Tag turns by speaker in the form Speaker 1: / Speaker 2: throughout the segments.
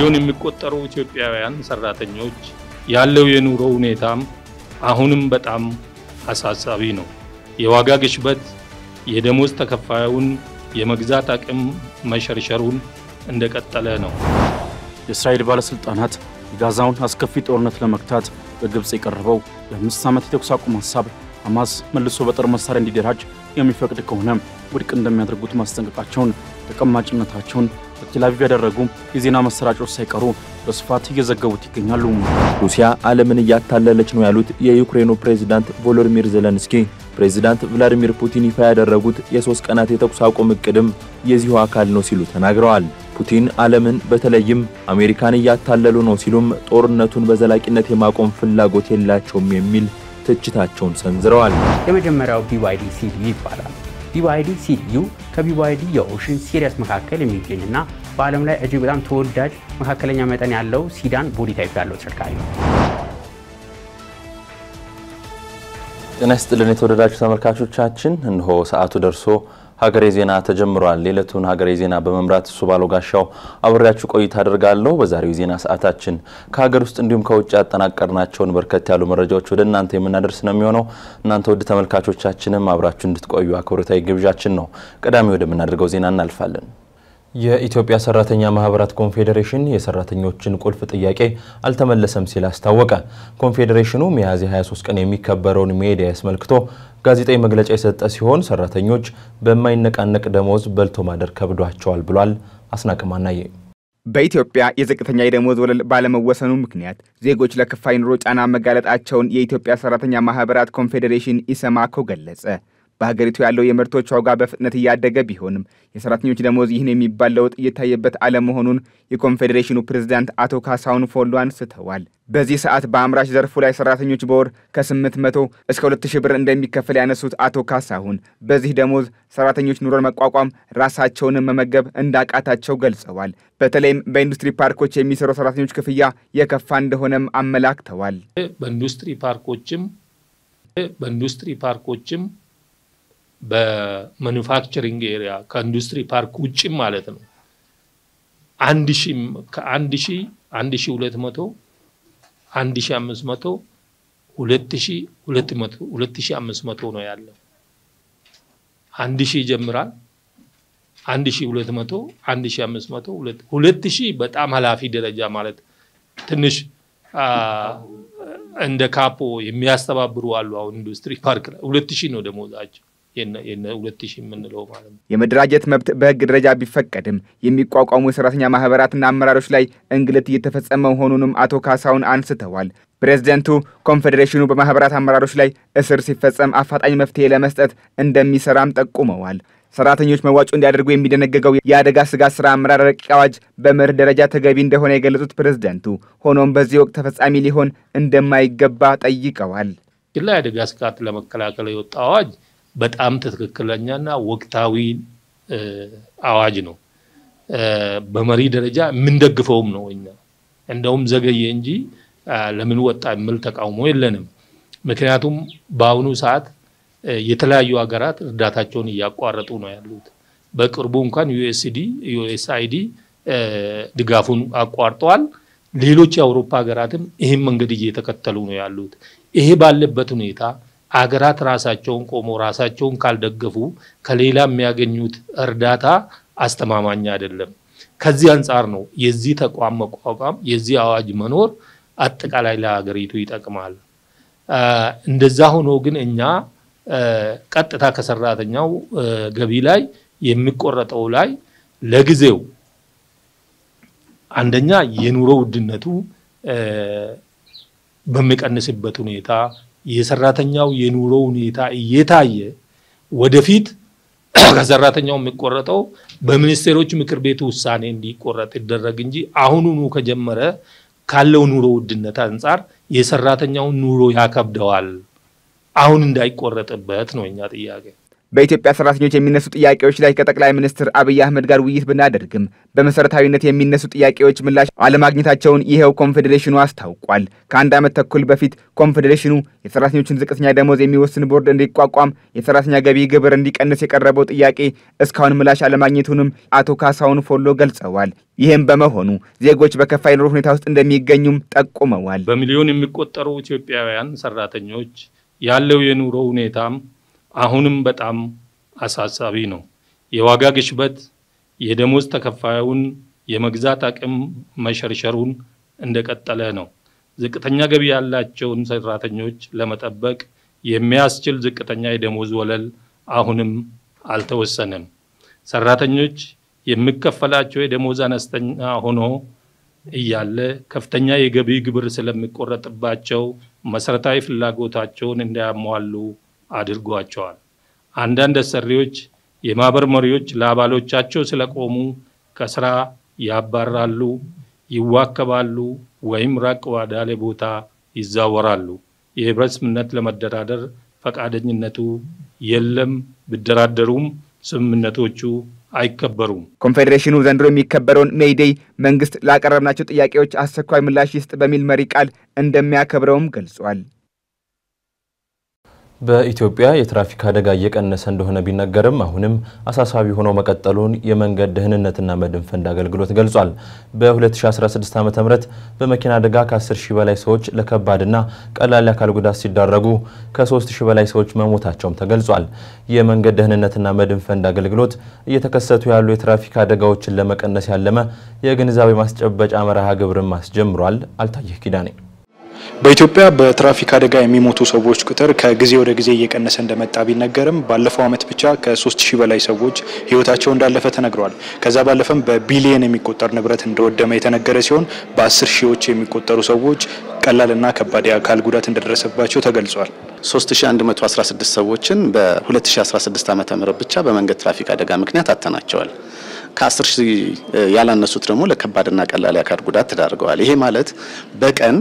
Speaker 1: በሚሊዮን የሚቆጠሩ ኢትዮጵያውያን ሰራተኞች ያለው የኑሮ ሁኔታም አሁንም በጣም አሳሳቢ ነው። የዋጋ ግሽበት የደሞዝ ተከፋዩን የመግዛት አቅም መሸርሸሩን እንደቀጠለ ነው።
Speaker 2: የእስራኤል ባለስልጣናት ጋዛውን አስከፊ ጦርነት ለመክታት በግብጽ የቀረበው የ5 ዓመት የተኩስ አቁም ሐሳብ ሐማስ መልሶ በጦር መሳሪያ እንዲደራጅ የሚፈቅድ ከሆነ ውድቅ እንደሚያደርጉት ማስጠንቀቃቸውን ተቀማጭነታቸውን በቴል አቪቭ ያደረጉ የዜና መሰራጮች ሳይቀሩ በስፋት እየዘገቡት ይገኛሉ።
Speaker 3: ሩሲያ ዓለምን እያታለለች ነው ያሉት የዩክሬኑ ፕሬዝዳንት ቮሎዲሚር ዜሌንስኪ ፕሬዝዳንት ቭላዲሚር ፑቲን ይፋ ያደረጉት የ3 ቀናት የተኩስ አቁም እቅድም የዚሁ አካል ነው ሲሉ ተናግረዋል። ፑቲን ዓለምን በተለይም አሜሪካን እያታለሉ ነው ሲሉም ጦርነቱን በዘላቂነት የማቆም ፍላጎት የላቸውም የሚል ትችታቸውን ሰንዝረዋል።
Speaker 4: የመጀመሪያው BYD CDU ይባላል። BYD CDU ከBYD የኦሽን ሲሪየስ መካከል የሚገኝና በዓለም ላይ እጅግ በጣም ተወዳጅ መካከለኛ መጠን ያለው ሲዳን ቦዲ ታይፕ ያለው ተሽከርካሪ ነው።
Speaker 3: ጤና ይስጥልን የተወደዳችሁ ተመልካቾቻችን፣ እነሆ ሰዓቱ ደርሶ ሀገሬ ዜና ተጀምሯል። ሌሊቱን ሀገሬ ዜና በመምራት ሱባሎ ጋሻው አብሬያችሁ ቆይታ አደርጋለሁ። በዛሬው ዜና ሰዓታችን ከሀገር ውስጥ እንዲሁም ከውጭ ያጠናቀርናቸውን በርከት ያሉ መረጃዎች ወደ እናንተ የምናደርስ ነው የሚሆነው። እናንተ ወደ ተመልካቾቻችንም አብራችሁ እንድትቆዩ አክብሮታዊ ግብዣችን ነው። ቀዳሚ ወደምናደርገው ዜና እናልፋለን። የኢትዮጵያ ሰራተኛ ማህበራት ኮንፌዴሬሽን የሰራተኞችን ቁልፍ ጥያቄ አልተመለሰም ሲል አስታወቀ። ኮንፌዴሬሽኑ ሚያዝያ 23 ቀን የሚከበረውን ሜዲያ ያስመልክቶ ጋዜጣዊ መግለጫ የሰጠ ሲሆን ሰራተኞች በማይነቃነቅ ደሞዝ በልቶ ማደር ከብዷቸዋል ብሏል። አስናቀማናዬ
Speaker 5: በኢትዮጵያ የዝቅተኛ የደሞዝ ወለል ባለመወሰኑ ምክንያት ዜጎች ለከፋይ ኑሮ ጫና መጋለጣቸውን የኢትዮጵያ ሰራተኛ ማህበራት ኮንፌዴሬሽን ኢሰማኮ ገለጸ። በሀገሪቱ ያለው የምርቶች ዋጋ በፍጥነት እያደገ ቢሆንም የሰራተኞች ደሞዝ ይህን የሚባል ለውጥ እየታየበት አለመሆኑን የኮንፌዴሬሽኑ ፕሬዝዳንት አቶ ካሳሁን ፎሎ አንስተዋል። በዚህ ሰዓት በአምራች ዘርፉ ላይ ሰራተኞች በወር ከ800 እስከ 2000 ብር እንደሚከፈል ያነሱት አቶ ካሳሁን በዚህ ደሞዝ ሰራተኞች ኑሮን መቋቋም ራሳቸውን መመገብ እንዳቃታቸው ገልጸዋል። በተለይም በኢንዱስትሪ ፓርኮች የሚሰሩ ሰራተኞች ክፍያ የከፋ እንደሆነም አመላክተዋል።
Speaker 1: በኢንዱስትሪ ፓርኮችም በማኑፋክቸሪንግ ኤሪያ ከኢንዱስትሪ ፓርክ ውጪ ማለት ነው 1200 1500 2500 ነው ያለው። 1000 ይጀምራል 1200 1500 2000 በጣም ኃላፊ ደረጃ ማለት ትንሽ እንደ ካፖ የሚያስተባብሩ አሉ። አሁን ኢንዱስትሪ ፓርክ ላይ 2000 ነው ደሞዛቸው። የነ 2000 ምንለው ማለት ነው።
Speaker 5: የመደራጀት መብት በህግ ደረጃ ቢፈቀድም የሚቋቋሙ የሰራተኛ ማህበራትና አመራሮች ላይ እንግልት እየተፈጸመ መሆኑንም አቶ ካሳሁን አንስተዋል። ፕሬዝዳንቱ ኮንፌዴሬሽኑ በማህበራት አመራሮች ላይ እስር ሲፈጸም አፋጣኝ መፍትሄ ለመስጠት እንደሚሰራም ጠቁመዋል። ሰራተኞች መዋጮ እንዲያደርጉ የሚደነገገው የአደጋ ስጋት ስራ አመራር ረቂቅ አዋጅ በመርህ ደረጃ ተገቢ እንደሆነ የገለጹት ፕሬዝዳንቱ ሆኖም በዚህ ወቅት ተፈጻሚ ሊሆን እንደማይገባ ጠይቀዋል።
Speaker 1: የአደጋ ስጋት ለመከላከል የወጣው አዋጅ በጣም ትክክለኛና ወቅታዊ አዋጅ ነው። በመሪ ደረጃ የምንደግፈውም ነው። እኛ እንደውም ዘገየ እንጂ ለምን ወጣ የሚል ተቃውሞ የለንም። ምክንያቱም በአሁኑ ሰዓት የተለያዩ ሀገራት እርዳታቸውን እያቋረጡ ነው ያሉት። በቅርቡ እንኳን USAID ድጋፉን አቋርጧል። ሌሎች የአውሮፓ ሀገራትም ይሄን መንገድ እየተከተሉ ነው ያሉት። ይሄ ባለበት ሁኔታ አገራት ራሳቸውን ቆሞ ራሳቸውን ካልደገፉ ከሌላ የሚያገኙት እርዳታ አስተማማኝ አይደለም። ከዚህ አንፃር ነው የዚህ ተቋም መቋቋም የዚህ አዋጅ መኖር አጠቃላይ ለሀገሪቱ ይጠቅማል። እንደዛ ሆኖ ግን እኛ ቀጥታ ከሰራተኛው ገቢ ላይ የሚቆረጠው ላይ ለጊዜው አንደኛ የኑሮ ውድነቱ በሚቀንስበት ሁኔታ የሰራተኛው የኑሮ ሁኔታ እየታየ ወደፊት ከሰራተኛው የሚቆረጠው በሚኒስቴሮች ምክር ቤት ውሳኔ እንዲቆረጥ ይደረግ እንጂ አሁኑኑ ከጀመረ ካለው ኑሮ ውድነት አንፃር የሰራተኛው ኑሮ ያከብደዋል። አሁን እንዳይቆረጥበት ነው እኛ ጥያቄ።
Speaker 5: በኢትዮጵያ ሰራተኞች የሚነሱ ጥያቄዎች ላይ ከጠቅላይ ሚኒስትር አብይ አህመድ ጋር ውይይት ብናደርግም በመሰረታዊነት የሚነሱ ጥያቄዎች ምላሽ አለማግኘታቸውን ይሄው ኮንፌዴሬሽኑ አስታውቋል። ከአንድ ዓመት ተኩል በፊት ኮንፌዴሬሽኑ የሰራተኞችን ዝቅተኛ ደሞዝ የሚወስን ቦርድ እንዲቋቋም፣ የሰራተኛ ገቢ ግብር እንዲቀንስ የቀረበው ጥያቄ እስካሁን ምላሽ አለማግኘቱንም አቶ ካሳሁን ፎሎ ገልጸዋል። ይህም በመሆኑ ዜጎች በከፋ የኑሮ ሁኔታ ውስጥ እንደሚገኙም ጠቁመዋል።
Speaker 1: በሚሊዮን የሚቆጠሩ ኢትዮጵያውያን ሰራተኞች ያለው የኑሮ ሁኔታም አሁንም በጣም አሳሳቢ ነው። የዋጋ ግሽበት የደሞዝ ተከፋዩን የመግዛት አቅም መሸርሸሩን እንደቀጠለ ነው። ዝቅተኛ ገቢ ያላቸውን ሰራተኞች ለመጠበቅ የሚያስችል ዝቅተኛ የደሞዝ ወለል አሁንም አልተወሰነም። ሰራተኞች የሚከፈላቸው የደሞዝ አነስተኛ ሆኖ እያለ ከፍተኛ የገቢ ግብር ስለሚቆረጥባቸው መሰረታዊ ፍላጎታቸውን እንዳያሟሉ አድርጓቸዋል። አንዳንድ አሰሪዎች የማህበር መሪዎች ለአባሎቻቸው ስለቆሙ ከስራ ያባራሉ፣ ይዋከባሉ ወይም ራቅ ወዳለ ቦታ ይዛወራሉ። የህብረት ስምምነት ለመደራደር ፈቃደኝነቱ የለም። ቢደራደሩም ስምምነቶቹ አይከበሩም።
Speaker 5: ኮንፌዴሬሽኑ ዘንድሮ የሚከበረውን ሜይዴይ መንግስት ላቀረብናቸው ጥያቄዎች አስቸኳይ ምላሽ ይስጥ በሚል መሪ ቃል እንደሚያከብረውም ገልጿል።
Speaker 3: በኢትዮጵያ የትራፊክ አደጋ እየቀነሰ እንደሆነ ቢነገርም አሁንም አሳሳቢ ሆኖ መቀጠሉን የመንገድ ደህንነትና መድን ፈንድ አገልግሎት ገልጿል። በ2016 ዓ.ም በመኪና አደጋ ከ10,000 በላይ ሰዎች ለከባድና ቀላል አካል ጉዳት ሲዳረጉ ከ3,000 በላይ ሰዎች መሞታቸውም ተገልጿል። የመንገድ ደህንነትና መድን ፈንድ አገልግሎት እየተከሰቱ ያሉ የትራፊክ አደጋዎችን ለመቀነስ ያለመ የግንዛቤ ማስጨበጫ መርሃ ግብርን ማስጀምሯል። አልታየህ ኪዳኔ
Speaker 6: በኢትዮጵያ በትራፊክ አደጋ የሚሞቱ ሰዎች ቁጥር ከጊዜ ወደ ጊዜ እየቀነሰ እንደመጣ ቢነገርም ባለፈው ዓመት ብቻ ከ3,000 በላይ ሰዎች ህይወታቸው እንዳለፈ ተነግሯል። ከዛ ባለፈም በቢሊየን የሚቆጠር ንብረት እንደወደመ የተነገረ ሲሆን በ10 ሺዎች የሚቆጠሩ ሰዎች ቀላልና ከባድ የአካል ጉዳት እንደደረሰባቸው ተገልጿል።
Speaker 7: 3116 ሰዎችን በ2016 ዓ.ም ብቻ በመንገድ ትራፊክ አደጋ ምክንያት አጥተናቸዋል። ከ10,000 ያላነሱት ደግሞ ለከባድና ቀላል የአካል ጉዳት ተዳርገዋል። ይሄ ማለት በቀን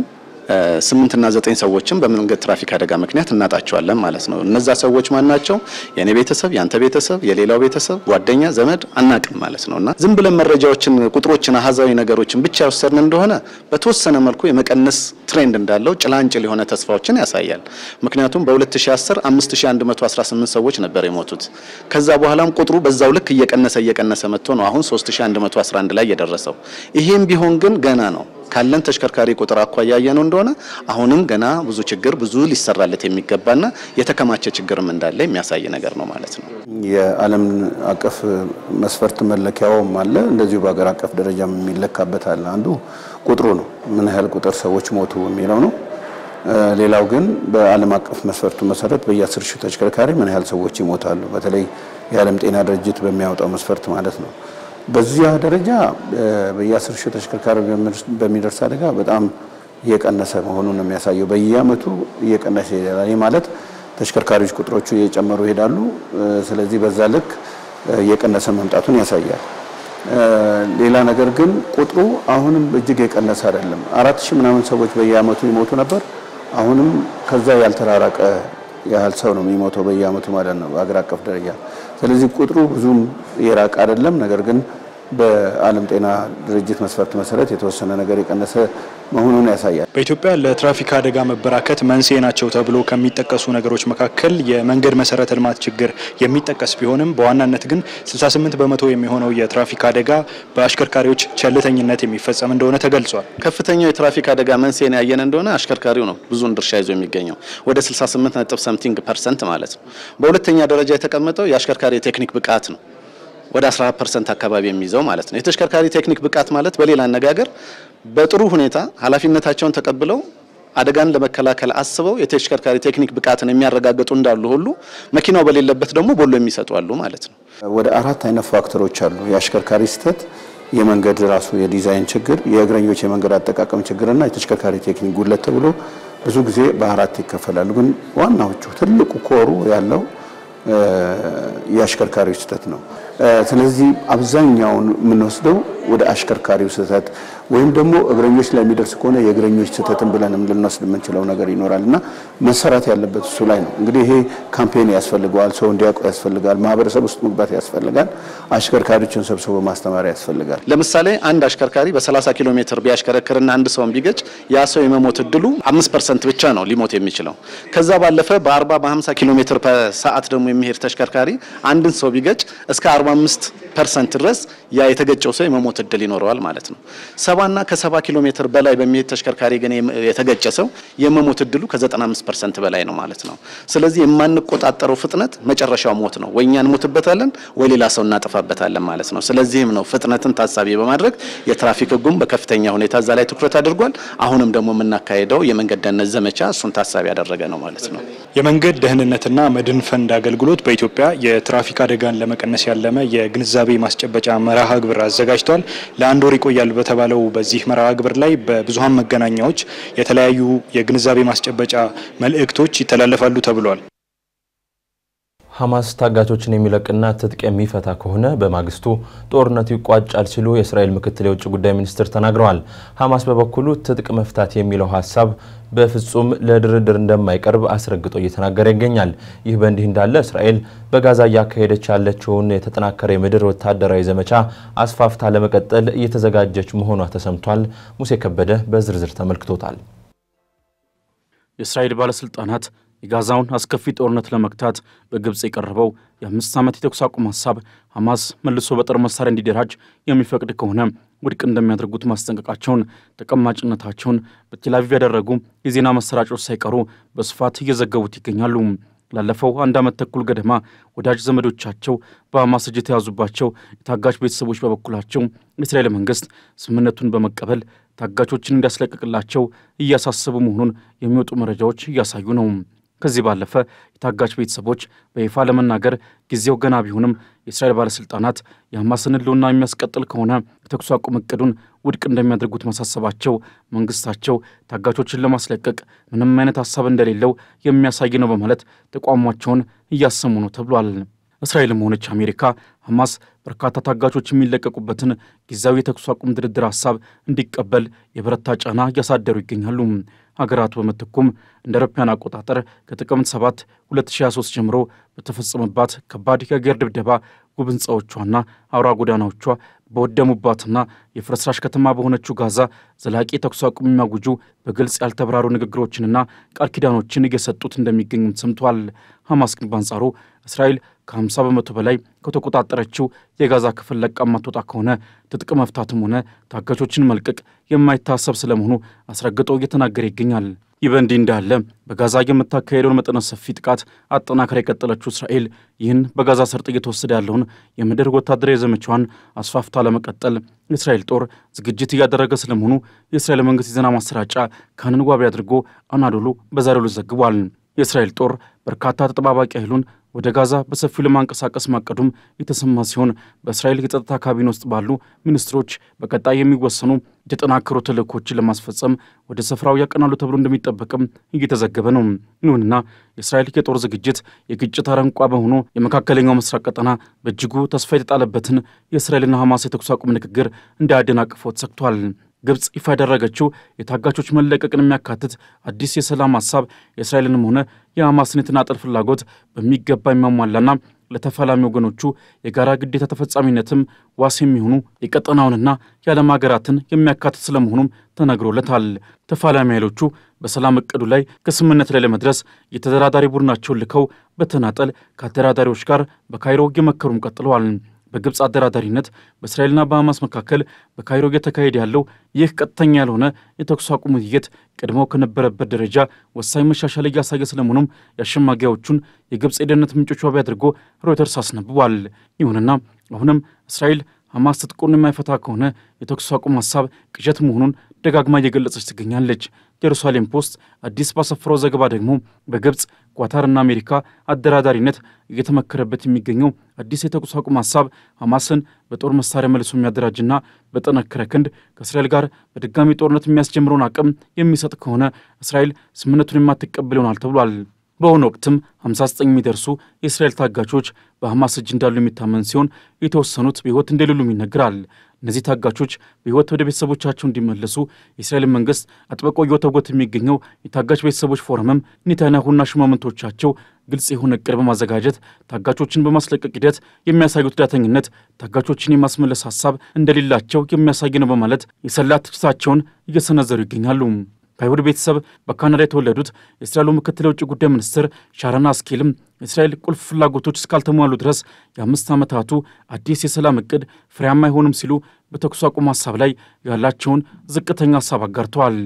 Speaker 7: 8 እና 9 ሰዎችን በመንገድ ትራፊክ አደጋ ምክንያት እናጣቸዋለን ማለት ነው። እነዛ ሰዎች ማናቸው? የኔ ቤተሰብ፣ ያንተ ቤተሰብ፣ የሌላው ቤተሰብ፣ ጓደኛ፣ ዘመድ አናቅም ማለት ነውና ዝም ብለን መረጃዎችን፣ ቁጥሮችን፣ አሃዛዊ ነገሮችን ብቻ ወሰድን እንደሆነ በተወሰነ መልኩ የመቀነስ ትሬንድ እንዳለው ጭላንጭል የሆነ ተስፋዎችን ያሳያል። ምክንያቱም በ2010 5118 ሰዎች ነበር የሞቱት። ከዛ በኋላም ቁጥሩ በዛው ልክ እየቀነሰ መጥቶ ነው አሁን 3111 ላይ የደረሰው። ይሄም ቢሆን ግን ገና ነው። ካለን ተሽከርካሪ ቁጥር አኳያ ያየነው እንደሆነ አሁንም ገና ብዙ ችግር ብዙ ሊሰራለት የሚገባና የተከማቸ ችግርም እንዳለ የሚያሳይ ነገር ነው ማለት ነው።
Speaker 8: የዓለም አቀፍ መስፈርት መለኪያውም አለ፣ እንደዚሁ በአገር አቀፍ ደረጃም የሚለካበት አለ። አንዱ ቁጥሩ ነው፣ ምን ያህል ቁጥር ሰዎች ሞቱ የሚለው ነው። ሌላው ግን በዓለም አቀፍ መስፈርቱ መሰረት በየ10 ሺህ ተሽከርካሪ ምን ያህል ሰዎች ይሞታሉ፣ በተለይ የዓለም ጤና ድርጅት በሚያወጣው መስፈርት ማለት ነው። በዚያ ደረጃ በየ10 ሺህ ተሽከርካሪ በሚደርስ አደጋ በጣም እየቀነሰ መሆኑን ነው የሚያሳየው። በየአመቱ እየቀነሰ ይሄዳል። ይሄ ማለት ተሽከርካሪዎች ቁጥሮቹ እየጨመሩ ይሄዳሉ። ስለዚህ በዛ ልክ እየቀነሰ መምጣቱን ያሳያል። ሌላ ነገር ግን ቁጥሩ አሁንም እጅግ የቀነሰ አይደለም። 4,000 ምናምን ሰዎች በየአመቱ ይሞቱ ነበር። አሁንም ከዛ ያልተራራቀ ያህል ሰው ነው የሚሞተው በየአመቱ ማለት ነው በአገር አቀፍ ደረጃ። ስለዚህ ቁጥሩ ብዙም የራቀ አይደለም። ነገር ግን በዓለም ጤና ድርጅት መስፈርት መሰረት የተወሰነ ነገር የቀነሰ መሆኑን ያሳያል።
Speaker 6: በኢትዮጵያ ለትራፊክ አደጋ መበራከት መንስኤ ናቸው ተብሎ ከሚጠቀሱ ነገሮች መካከል የመንገድ መሰረተ ልማት ችግር የሚጠቀስ ቢሆንም በዋናነት ግን 68 በመቶ የሚሆነው የትራፊክ አደጋ በአሽከርካሪዎች ቸልተኝነት የሚፈጸም እንደሆነ ተገልጿል።
Speaker 7: ከፍተኛው የትራፊክ አደጋ መንስኤ ያየን እንደሆነ አሽከርካሪው ነው ብዙን ድርሻ ይዞ የሚገኘው ወደ 68.something% ማለት ነው። በሁለተኛ ደረጃ የተቀመጠው የአሽከርካሪ ቴክኒክ ብቃት ነው ወደ 14% አካባቢ የሚይዘው ማለት ነው። የተሽከርካሪ ቴክኒክ ብቃት ማለት በሌላ አነጋገር በጥሩ ሁኔታ ኃላፊነታቸውን ተቀብለው አደጋን ለመከላከል አስበው የተሽከርካሪ ቴክኒክ ብቃትን የሚያረጋግጡ እንዳሉ ሁሉ መኪናው በሌለበት ደግሞ ቦሎ የሚሰጡ አሉ ማለት ነው።
Speaker 8: ወደ 4 አይነት ፋክተሮች አሉ። የአሽከርካሪ ስህተት፣ የመንገድ ራሱ የዲዛይን ችግር፣ የእግረኞች የመንገድ አጠቃቀም ችግርና የተሽከርካሪ ቴክኒክ ጉድለት ተብሎ ብዙ ጊዜ በአራት ይከፈላሉ። ግን ዋናዎቹ ትልቁ ኮሩ ያለው የአሽከርካሪዎች ስህተት ነው። ስለዚህ አብዛኛውን የምንወስደው ወደ አሽከርካሪው ስህተት ወይም ደግሞ እግረኞች ላይ የሚደርስ ከሆነ የእግረኞች ስህተትን ብለንም ልንወስድ የምንችለው ነገር ይኖራልና መሰራት ያለበት እሱ ላይ ነው። እንግዲህ ይሄ ካምፔን ያስፈልገዋል፣ ሰው እንዲያውቁ ያስፈልጋል፣ ማህበረሰብ ውስጥ መግባት ያስፈልጋል፣ አሽከርካሪዎችን ሰብስቦ ማስተማር ያስፈልጋል።
Speaker 7: ለምሳሌ አንድ አሽከርካሪ በ30 ኪሎ ሜትር ቢያሽከረክርና አንድ ሰውን ቢገጭ ያ ሰው የመሞት እድሉ 5% ብቻ ነው ሊሞት የሚችለው። ከዛ ባለፈ በ40 በ50 ኪሎ ሜትር በሰዓት ደግሞ የሚሄድ ተሽከርካሪ አንድን ሰው ቢገጭ እስከ 45% ድረስ ያ የተገጨው ሰው የመሞት እድል ይኖረዋል ማለት ነው። 70 ከ70 ኪሎ ሜትር በላይ በሚሄድ ተሽከርካሪ ግን የተገጨ ሰው የመሞት እድሉ ከ95% በላይ ነው ማለት ነው። ስለዚህ የማንቆጣጠረው ፍጥነት መጨረሻው ሞት ነው። ወይኛ እንሞትበታለን ወይ ሌላ ሰው እናጠፋበታለን ማለት ነው። ስለዚህም ነው ፍጥነትን ታሳቢ በማድረግ የትራፊክ ህጉም በከፍተኛ ሁኔታ እዛ ላይ ትኩረት አድርጓል። አሁንም ደግሞ የምናካሄደው የመንገድ ደህንነት ዘመቻ እሱን ታሳቢ ያደረገ ነው ማለት ነው።
Speaker 6: የመንገድ ደህንነትና መድን ፈንድ አገልግሎት በኢትዮጵያ የትራፊክ አደጋን ለመቀነስ ያለመ የግንዛቤ ማስጨበጫ መርሃ ግብር አዘጋጅቷል። ለአንድ ወር ይቆያል በተባለው በዚህ መርሃ ግብር ላይ በብዙሃን መገናኛዎች የተለያዩ የግንዛቤ ማስጨበጫ መልእክቶች ይተላለፋሉ ተብሏል።
Speaker 3: ሐማስ ታጋቾችን የሚለቅና ትጥቅ የሚፈታ ከሆነ በማግስቱ ጦርነቱ ይቋጫል ሲሉ የእስራኤል ምክትል የውጭ ጉዳይ ሚኒስትር ተናግረዋል። ሐማስ በበኩሉ ትጥቅ መፍታት የሚለው ሐሳብ በፍጹም ለድርድር እንደማይቀርብ አስረግጦ እየተናገረ ይገኛል። ይህ በእንዲህ እንዳለ እስራኤል በጋዛ ያካሄደች ያለችውን የተጠናከረ የምድር ወታደራዊ ዘመቻ አስፋፍታ ለመቀጠል እየተዘጋጀች መሆኗ ተሰምቷል። ሙሴ ከበደ በዝርዝር ተመልክቶታል።
Speaker 2: የእስራኤል ባለስልጣናት የጋዛውን አስከፊ ጦርነት ለመክታት በግብጽ የቀረበው የ5 ዓመት የተኩስ አቁም ሐሳብ ሐማስ መልሶ በጦር መሳሪያ እንዲደራጅ የሚፈቅድ ከሆነ ውድቅ እንደሚያደርጉት ማስጠንቀቃቸውን ተቀማጭነታቸውን በቴል አቪቭ ያደረጉ የዜና መሰራጮች ሳይቀሩ በስፋት እየዘገቡት ይገኛሉ። ላለፈው 1 ዓመት ተኩል ገደማ ወዳጅ ዘመዶቻቸው በሐማስ እጅ የተያዙባቸው የታጋች ቤተሰቦች በበኩላቸው የእስራኤል መንግስት ስምምነቱን በመቀበል ታጋቾችን እንዲያስለቅቅላቸው እያሳሰቡ መሆኑን የሚወጡ መረጃዎች እያሳዩ ነው። ከዚህ ባለፈ የታጋች ቤተሰቦች በይፋ ለመናገር ጊዜው ገና ቢሆንም የእስራኤል ባለስልጣናት የሐማስን ህልውና የሚያስቀጥል ከሆነ የተኩስ አቁም እቅዱን ውድቅ እንደሚያደርጉት ማሳሰባቸው መንግስታቸው ታጋቾችን ለማስለቀቅ ምንም አይነት ሐሳብ እንደሌለው የሚያሳይ ነው በማለት ተቋማቸውን እያሰሙ ነው ተብሏል። እስራኤልም ሆነች አሜሪካ ሐማስ በርካታ ታጋቾች የሚለቀቁበትን ጊዜያዊ የተኩስ አቁም ድርድር ሐሳብ እንዲቀበል የበረታ ጫና እያሳደሩ ይገኛሉ። ሀገራቱ በመተኩም እንደ አውሮፓውያን አቆጣጠር ከጥቅምት 7 2023 ጀምሮ በተፈጸመባት ከባድ የአየር ድብደባ ውብ ህንፃዎቿና አውራ ጎዳናዎቿ በወደሙባትና የፍርስራሽ ከተማ በሆነችው ጋዛ ዘላቂ የተኩስ አቁም የሚያውጁ በግልጽ ያልተብራሩ ንግግሮችንና ቃል ኪዳኖችን እየሰጡት እንደሚገኙም ሰምቷል። ሐማስ ግን በአንጻሩ እስራኤል ከ50 በመቶ በላይ ከተቆጣጠረችው የጋዛ ክፍል ለቃ ማትወጣ ከሆነ ትጥቅ መፍታትም ሆነ ታጋቾችን መልቀቅ የማይታሰብ ስለመሆኑ አስረግጦ እየተናገረ ይገኛል። ይህ በእንዲህ እንዳለ በጋዛ የምታካሄደውን መጠነ ሰፊ ጥቃት አጠናክራ የቀጠለችው እስራኤል ይህን በጋዛ ሰርጥ እየተወሰደ ያለውን የምድር ወታደራዊ ዘመቻዋን አስፋፍታ ለመቀጠል የእስራኤል ጦር ዝግጅት እያደረገ ስለመሆኑ የእስራኤል መንግስት የዜና ማሰራጫ ካንን ዋቢ አድርጎ አናዶሉ በዛሬው ዕለት ዘግቧል። የእስራኤል ጦር በርካታ ተጠባባቂ ኃይሉን ወደ ጋዛ በሰፊው ለማንቀሳቀስ ማቀዱም የተሰማ ሲሆን በእስራኤል የጸጥታ ካቢኔ ውስጥ ባሉ ሚኒስትሮች በቀጣይ የሚወሰኑ የተጠናከሩ ተልእኮችን ለማስፈጸም ወደ ስፍራው ያቀናሉ ተብሎ እንደሚጠበቅም እየተዘገበ ነው። ይሁንና የእስራኤል የጦር ዝግጅት የግጭት አረንቋ በሆኑ የመካከለኛው ምስራቅ ቀጠና በእጅጉ ተስፋ የተጣለበትን የእስራኤልና ሐማስ የተኩስ አቁም ንግግር እንዳያደናቅፈው ተሰግቷል። ግብጽ ይፋ ያደረገችው የታጋቾች መለቀቅን የሚያካትት አዲስ የሰላም ሐሳብ የእስራኤልንም ሆነ የሐማስን የተናጠል ፍላጎት በሚገባ የሚያሟላና ለተፋላሚ ወገኖቹ የጋራ ግዴታ ተፈጻሚነትም ዋስ የሚሆኑ የቀጠናውንና የዓለም ሀገራትን የሚያካትት ስለመሆኑም ተነግሮለታል። ተፋላሚ ኃይሎቹ በሰላም እቅዱ ላይ ከስምምነት ላይ ለመድረስ የተደራዳሪ ቡድናቸውን ልከው በተናጠል ከአደራዳሪዎች ጋር በካይሮ እየመከሩም ቀጥለዋል። በግብጽ አደራዳሪነት በእስራኤልና በሐማስ መካከል በካይሮ እየተካሄደ ያለው ይህ ቀጥተኛ ያልሆነ የተኩስ አቁም ውይይት ቀድሞ ከነበረበት ደረጃ ወሳኝ መሻሻል እያሳየ ስለመሆኑም የአሸማጊያዎቹን የግብጽ የደህንነት ምንጮች ዋቢ አድርጎ ሮይተርስ አስነብቧል። ይሁንና አሁንም እስራኤል ሐማስ ትጥቁን የማይፈታ ከሆነ የተኩስ አቁም ሐሳብ ቅዠት መሆኑን ደጋግማ እየገለጸች ትገኛለች። ጀሩሳሌም ፖስት አዲስ ባሰፈረው ዘገባ ደግሞ በግብጽ ኳታርና አሜሪካ አደራዳሪነት እየተመከረበት የሚገኘው አዲስ የተኩስ አቁም ሐሳብ ሐማስን በጦር መሳሪያ መልሶ የሚያደራጅና በጠነከረ ክንድ ከእስራኤል ጋር በድጋሚ ጦርነት የሚያስጀምረውን አቅም የሚሰጥ ከሆነ እስራኤል ስምምነቱን የማትቀበል ይሆናል ተብሏል። በአሁኑ ወቅትም 59 የሚደርሱ የእስራኤል ታጋቾች በሐማስ እጅ እንዳሉ የሚታመን ሲሆን የተወሰኑት በሕይወት እንደሌሉም ይነገራል። እነዚህ ታጋቾች በሕይወት ወደ ቤተሰቦቻቸው እንዲመለሱ የእስራኤል መንግስት አጥብቆ እየወተወተ የሚገኘው የታጋች ቤተሰቦች ፎረምም ኔታንያሁና ሹማምንቶቻቸው ግልጽ የሆነ እቅድ በማዘጋጀት ታጋቾችን በማስለቀቅ ሂደት የሚያሳዩት ዳተኝነት ታጋቾችን የማስመለስ ሐሳብ እንደሌላቸው የሚያሳይ ነው በማለት የሰላ ትችታቸውን እየሰነዘሩ ይገኛሉ። ከአይሁድ ቤተሰብ በካናዳ የተወለዱት የእስራኤሉ ምክትል የውጭ ጉዳይ ሚኒስትር ሻረን አስኬልም የእስራኤል ቁልፍ ፍላጎቶች እስካልተሟሉ ድረስ የ5 ዓመታቱ አዲስ የሰላም እቅድ ፍሬያማ አይሆንም ሲሉ በተኩስ አቁም ሐሳብ ላይ ያላቸውን ዝቅተኛ ሐሳብ አጋርተዋል።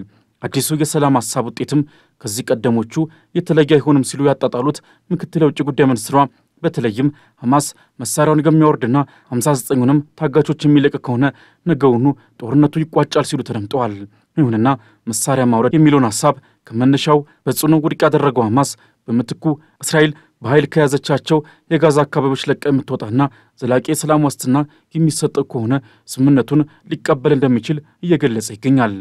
Speaker 2: አዲሱ የሰላም ሐሳብ ውጤትም ከዚህ ቀደሞቹ የተለየ አይሆንም ሲሉ ያጣጣሉት ምክትል የውጭ ጉዳይ ሚኒስትሯ በተለይም ሐማስ መሳሪያውን የሚያወርድና 59ኙንም ታጋቾች የሚለቅ ከሆነ ነገውኑ ጦርነቱ ይቋጫል ሲሉ ተደምጠዋል። ይሁንና መሳሪያ ማውረድ የሚለውን ሐሳብ ከመነሻው በጽኑ ውድቅ ያደረገው ሐማስ በምትኩ እስራኤል በኃይል ከያዘቻቸው የጋዛ አካባቢዎች ለቃ የምትወጣና ዘላቂ የሰላም ዋስትና የሚሰጠው ከሆነ ስምምነቱን ሊቀበል እንደሚችል እየገለጸ ይገኛል።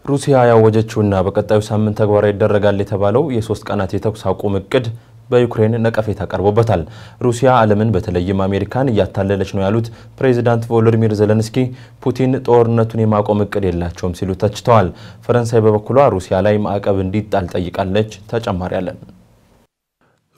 Speaker 3: ሩሲያ ያወጀችውና በቀጣዩ ሳምንት ተግባራዊ ይደረጋል የተባለው የ3 ቀናት የተኩስ አቁም እቅድ በዩክሬን ነቀፌታ ቀርቦበታል። ሩሲያ ዓለምን በተለይም አሜሪካን እያታለለች ነው ያሉት ፕሬዚዳንት ቮሎዲሚር ዜሌንስኪ ፑቲን ጦርነቱን የማቆም እቅድ የላቸውም ሲሉ ተችተዋል። ፈረንሳይ በበኩሏ ሩሲያ ላይ ማዕቀብ እንዲጣል ጠይቃለች። ተጨማሪ አለን።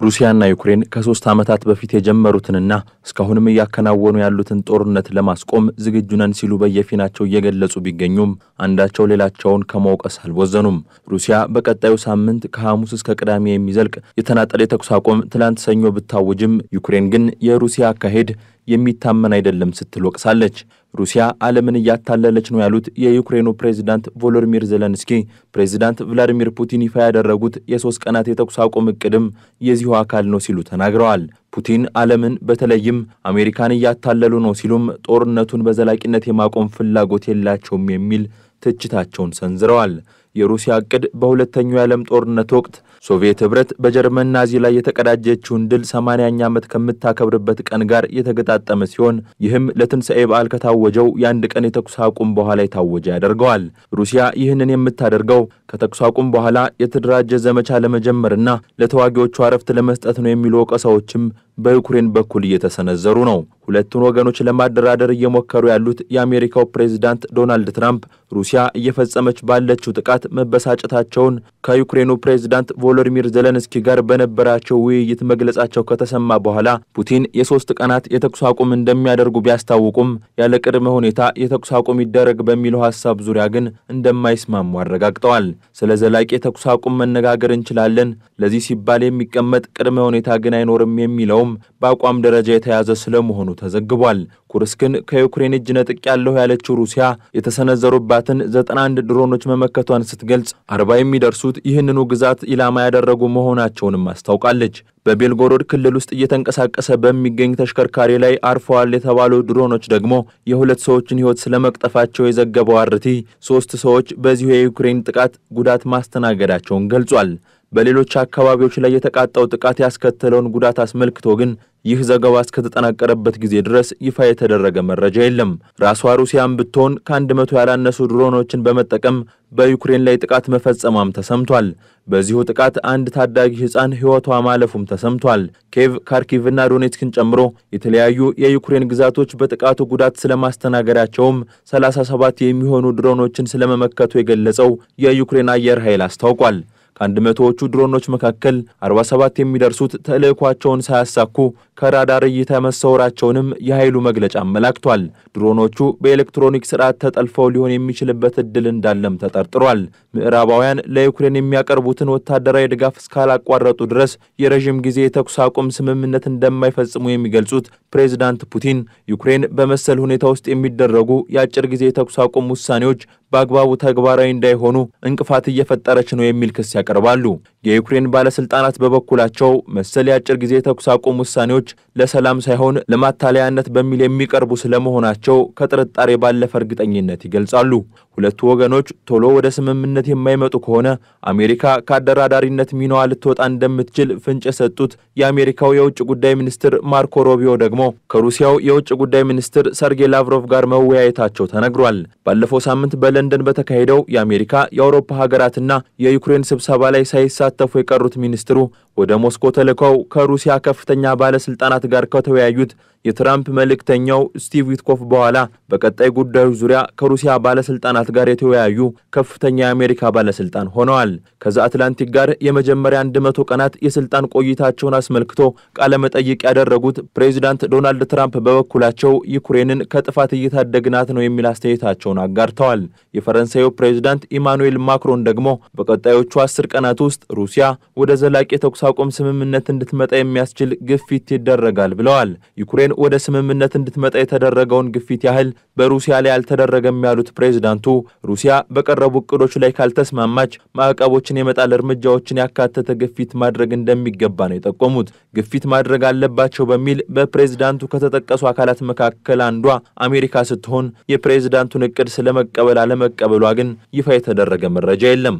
Speaker 3: ሩሲያና ዩክሬን ከ3 ዓመታት በፊት የጀመሩትንና እስካሁንም እያከናወኑ ያሉትን ጦርነት ለማስቆም ዝግጁ ነን ሲሉ በየፊናቸው እየገለጹ ቢገኙም አንዳቸው ሌላቸውን ከመውቀስ አልወዘኑም። ሩሲያ በቀጣዩ ሳምንት ከሐሙስ እስከ ቅዳሜ የሚዘልቅ የተናጠለ የተኩስ አቁም ትላንት ሰኞ ብታወጅም ዩክሬን ግን የሩሲያ አካሄድ የሚታመን አይደለም ስትል ወቅሳለች። ሩሲያ ዓለምን እያታለለች ነው ያሉት የዩክሬኑ ፕሬዝዳንት ቮሎዲሚር ዜሌንስኪ ፕሬዝዳንት ቭላዲሚር ፑቲን ይፋ ያደረጉት የ3 ቀናት የተኩስ አቁም እቅድም የዚሁ አካል ነው ሲሉ ተናግረዋል። ፑቲን ዓለምን በተለይም አሜሪካን እያታለሉ ነው ሲሉም ጦርነቱን በዘላቂነት የማቆም ፍላጎት የላቸውም የሚል ትችታቸውን ሰንዝረዋል። የሩሲያ እቅድ በሁለተኛው የዓለም ጦርነት ወቅት ሶቪየት ህብረት በጀርመን ናዚ ላይ የተቀዳጀችውን ድል 80ኛ ዓመት ከምታከብርበት ቀን ጋር የተገጣጠመ ሲሆን ይህም ለትንሣኤ በዓል ከታወጀው የአንድ ቀን የተኩስ አቁም በኋላ የታወጀ ያደርገዋል። ሩሲያ ይህንን የምታደርገው ከተኩስ አቁም በኋላ የተደራጀ ዘመቻ ለመጀመርና ለተዋጊዎቹ አረፍት ለመስጠት ነው የሚሉ ወቀሳዎችም በዩክሬን በኩል እየተሰነዘሩ ነው። ሁለቱን ወገኖች ለማደራደር እየሞከሩ ያሉት የአሜሪካው ፕሬዝዳንት ዶናልድ ትራምፕ ሩሲያ እየፈጸመች ባለችው ጥቃት መበሳጨታቸውን ከዩክሬኑ ፕሬዝዳንት ቮሎዲሚር ዜሌንስኪ ጋር በነበራቸው ውይይት መግለጻቸው ከተሰማ በኋላ ፑቲን የ3 ቀናት የተኩስ አቁም እንደሚያደርጉ ቢያስታውቁም ያለ ቅድመ ሁኔታ የተኩስ አቁም ይደረግ በሚለው ሐሳብ ዙሪያ ግን እንደማይስማሙ አረጋግጠዋል። ስለ ዘላቂ የተኩስ አቁም መነጋገር እንችላለን፣ ለዚህ ሲባል የሚቀመጥ ቅድመ ሁኔታ ግን አይኖርም የሚለውም በአቋም ደረጃ የተያዘ ስለመሆኑ ተዘግቧል። ኩርስክን ከዩክሬን እጅ ነጥቅ ያለው ያለችው ሩሲያ የተሰነዘሩባትን 91 ድሮኖች መመከቷን ስትገልጽ 40 የሚደርሱት ይህንኑ ግዛት ኢላማ ያደረጉ መሆናቸውንም አስታውቃለች። በቤልጎሮድ ክልል ውስጥ እየተንቀሳቀሰ በሚገኝ ተሽከርካሪ ላይ አርፈዋል የተባሉ ድሮኖች ደግሞ የ2 ሰዎችን ሕይወት ስለመቅጠፋቸው የዘገበው አርቲ 3 ሰዎች በዚሁ የዩክሬን ጥቃት ጉዳት ማስተናገዳቸውን ገልጿል። በሌሎች አካባቢዎች ላይ የተቃጣው ጥቃት ያስከተለውን ጉዳት አስመልክቶ ግን ይህ ዘገባ እስከተጠናቀረበት ጊዜ ድረስ ይፋ የተደረገ መረጃ የለም። ራሷ ሩሲያም ብትሆን ከ100 ያላነሱ ድሮኖችን በመጠቀም በዩክሬን ላይ ጥቃት መፈጸሟም ተሰምቷል። በዚሁ ጥቃት አንድ ታዳጊ ሕፃን ሕይወቷ ማለፉም ተሰምቷል። ኬቭ፣ ካርኪቭና ዶኔትስክን ጨምሮ የተለያዩ የዩክሬን ግዛቶች በጥቃቱ ጉዳት ስለማስተናገዳቸውም 37 የሚሆኑ ድሮኖችን ስለመመከቱ የገለጸው የዩክሬን አየር ኃይል አስታውቋል። ከ100ዎቹ ድሮኖች መካከል 47 የሚደርሱት ተልዕኳቸውን ሳያሳኩ ከራዳር እይታ መሰወራቸውንም የኃይሉ መግለጫ አመላክቷል። ድሮኖቹ በኤሌክትሮኒክ ስርዓት ተጠልፈው ሊሆን የሚችልበት እድል እንዳለም ተጠርጥሯል። ምዕራባውያን ለዩክሬን የሚያቀርቡትን ወታደራዊ ድጋፍ እስካላቋረጡ ድረስ የረዥም ጊዜ የተኩስ አቁም ስምምነት እንደማይፈጽሙ የሚገልጹት ፕሬዝዳንት ፑቲን ዩክሬን በመሰል ሁኔታ ውስጥ የሚደረጉ የአጭር ጊዜ የተኩስ አቁም ውሳኔዎች በአግባቡ ተግባራዊ እንዳይሆኑ እንቅፋት እየፈጠረች ነው የሚል ክስ ያቀርባሉ። የዩክሬን ባለስልጣናት በበኩላቸው መሰል የአጭር ጊዜ የተኩስ አቁም ውሳኔዎች ለሰላም ሳይሆን ለማታለያነት በሚል የሚቀርቡ ስለመሆናቸው ከጥርጣሬ ባለፈ እርግጠኝነት ይገልጻሉ። ሁለቱ ወገኖች ቶሎ ወደ ስምምነት የማይመጡ ከሆነ አሜሪካ ከአደራዳሪነት ሚናዋ ልትወጣ እንደምትችል ፍንጭ የሰጡት የአሜሪካው የውጭ ጉዳይ ሚኒስትር ማርኮ ሮቢዮ ደግሞ ከሩሲያው የውጭ ጉዳይ ሚኒስትር ሰርጌይ ላቭሮቭ ጋር መወያየታቸው ተነግሯል። ባለፈው ሳምንት በለንደን በተካሄደው የአሜሪካ የአውሮፓ ሀገራትና የዩክሬን ስብሰባ ላይ ሳይሳተፉ የቀሩት ሚኒስትሩ ወደ ሞስኮ ተልከው ከሩሲያ ከፍተኛ ባለስልጣናት ጋር ከተወያዩት የትራምፕ መልእክተኛው ስቲቭ ዊትኮፍ በኋላ በቀጣይ ጉዳዮች ዙሪያ ከሩሲያ ባለስልጣናት ጋር የተወያዩ ከፍተኛ የአሜሪካ ባለስልጣን ሆነዋል። ከዛ አትላንቲክ ጋር የመጀመሪያ 100 ቀናት የስልጣን ቆይታቸውን አስመልክቶ ቃለ መጠይቅ ያደረጉት ፕሬዚዳንት ዶናልድ ትራምፕ በበኩላቸው ዩክሬንን ከጥፋት እየታደግናት ነው የሚል አስተያየታቸውን አጋርተዋል። የፈረንሳዩ ፕሬዚዳንት ኢማኑኤል ማክሮን ደግሞ በቀጣዮቹ 10 ቀናት ውስጥ ሩሲያ ወደ ዘላቂ የተኩስ አቁም ስምምነት እንድትመጣ የሚያስችል ግፊት ይደረጋል ብለዋል። ዩክሬን ወደ ስምምነት እንድትመጣ የተደረገውን ግፊት ያህል በሩሲያ ላይ አልተደረገም ያሉት ፕሬዝዳንቱ ሩሲያ በቀረቡ እቅዶች ላይ ካልተስማማች ማዕቀቦችን የመጣል እርምጃዎችን ያካተተ ግፊት ማድረግ እንደሚገባ ነው የጠቆሙት። ግፊት ማድረግ አለባቸው በሚል በፕሬዝዳንቱ ከተጠቀሱ አካላት መካከል አንዷ አሜሪካ ስትሆን የፕሬዝዳንቱን እቅድ ስለመቀበል አለመቀበሏ ግን ይፋ የተደረገ መረጃ የለም።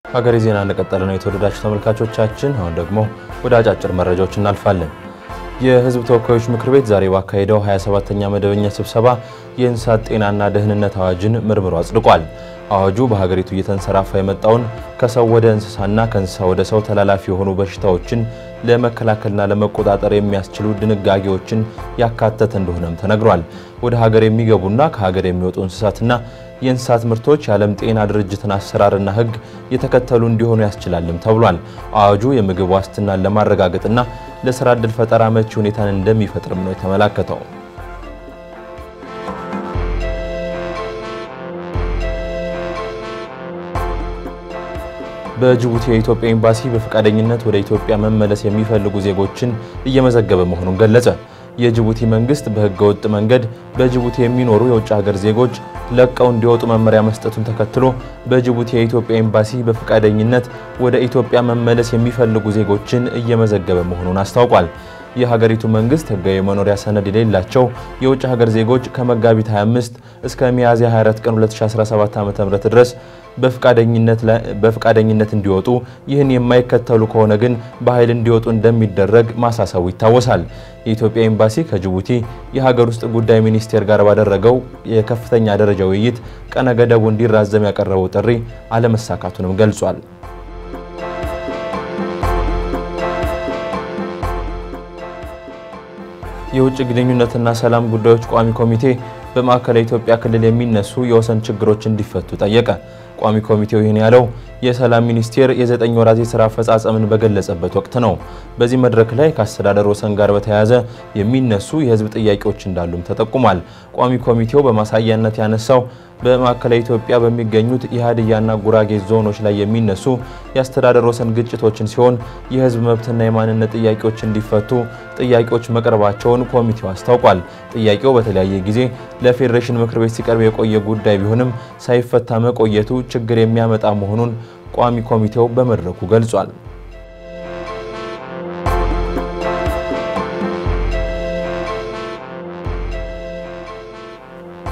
Speaker 3: ሀገሬ ዜና እንደቀጠለ ነው። የተወደዳችሁ ተመልካቾቻችን አሁን ደግሞ ወደ አጫጭር መረጃዎች እናልፋለን። የህዝብ ተወካዮች ምክር ቤት ዛሬ ባካሄደው 27ኛ መደበኛ ስብሰባ የእንስሳት ጤናና ደህንነት አዋጅን መርምሮ አጽድቋል። አዋጁ በሀገሪቱ እየተንሰራፋ የመጣውን ከሰው ወደ እንስሳና ከእንስሳ ወደ ሰው ተላላፊ የሆኑ በሽታዎችን ለመከላከልና ለመቆጣጠር የሚያስችሉ ድንጋጌዎችን ያካተተ እንደሆነም ተነግሯል። ወደ ሀገር የሚገቡና ከሀገር የሚወጡ እንስሳትና የእንስሳት ምርቶች የዓለም ጤና ድርጅትን አሰራርና ህግ የተከተሉ እንዲሆኑ ያስችላልም ተብሏል። አዋጁ የምግብ ዋስትናን ለማረጋገጥና ለስራ ዕድል ፈጠራ መቺ ሁኔታን እንደሚፈጥርም ነው የተመላከተው። በጅቡቲ የኢትዮጵያ ኤምባሲ በፈቃደኝነት ወደ ኢትዮጵያ መመለስ የሚፈልጉ ዜጎችን እየመዘገበ መሆኑን ገለጸ። የጅቡቲ መንግስት በህገወጥ መንገድ በጅቡቲ የሚኖሩ የውጭ ሀገር ዜጎች ለቀው እንዲወጡ መመሪያ መስጠቱን ተከትሎ በጅቡቲ የኢትዮጵያ ኤምባሲ በፈቃደኝነት ወደ ኢትዮጵያ መመለስ የሚፈልጉ ዜጎችን እየመዘገበ መሆኑን አስታውቋል። የሀገሪቱ መንግስት ህጋዊ መኖሪያ ሰነድ የሌላቸው የውጭ ሀገር ዜጎች ከመጋቢት 25 እስከ ሚያዝያ 24 ቀን 2017 ዓ.ም ድረስ በፈቃደኝነት እንዲወጡ ይህን የማይከተሉ ከሆነ ግን በኃይል እንዲወጡ እንደሚደረግ ማሳሰቡ ይታወሳል። የኢትዮጵያ ኤምባሲ ከጅቡቲ የሀገር ውስጥ ጉዳይ ሚኒስቴር ጋር ባደረገው የከፍተኛ ደረጃ ውይይት ቀነ ገደቡ እንዲራዘም ያቀረበው ጥሪ አለመሳካቱንም ገልጿል። የውጭ ግንኙነትና ሰላም ጉዳዮች ቋሚ ኮሚቴ በማዕከላዊ ኢትዮጵያ ክልል የሚነሱ የወሰን ችግሮች እንዲፈቱ ጠየቀ። ቋሚ ኮሚቴው ይህን ያለው የሰላም ሚኒስቴር የ9 ወራት የሥራ አፈጻጸምን በገለጸበት ወቅት ነው። በዚህ መድረክ ላይ ከአስተዳደር ወሰን ጋር በተያያዘ የሚነሱ የህዝብ ጥያቄዎች እንዳሉም ተጠቁሟል። ቋሚ ኮሚቴው በማሳያነት ያነሳው በማዕከላዊ ኢትዮጵያ በሚገኙት የሀዲያና ጉራጌ ዞኖች ላይ የሚነሱ የአስተዳደር ወሰን ግጭቶችን ሲሆን የህዝብ መብትና የማንነት ጥያቄዎች እንዲፈቱ ጥያቄዎች መቅረባቸውን ኮሚቴው አስታውቋል። ጥያቄው በተለያየ ጊዜ ለፌዴሬሽን ምክር ቤት ሲቀርብ የቆየ ጉዳይ ቢሆንም ሳይፈታ መቆየቱ ችግር የሚያመጣ መሆኑን ቋሚ ኮሚቴው በመድረኩ ገልጿል።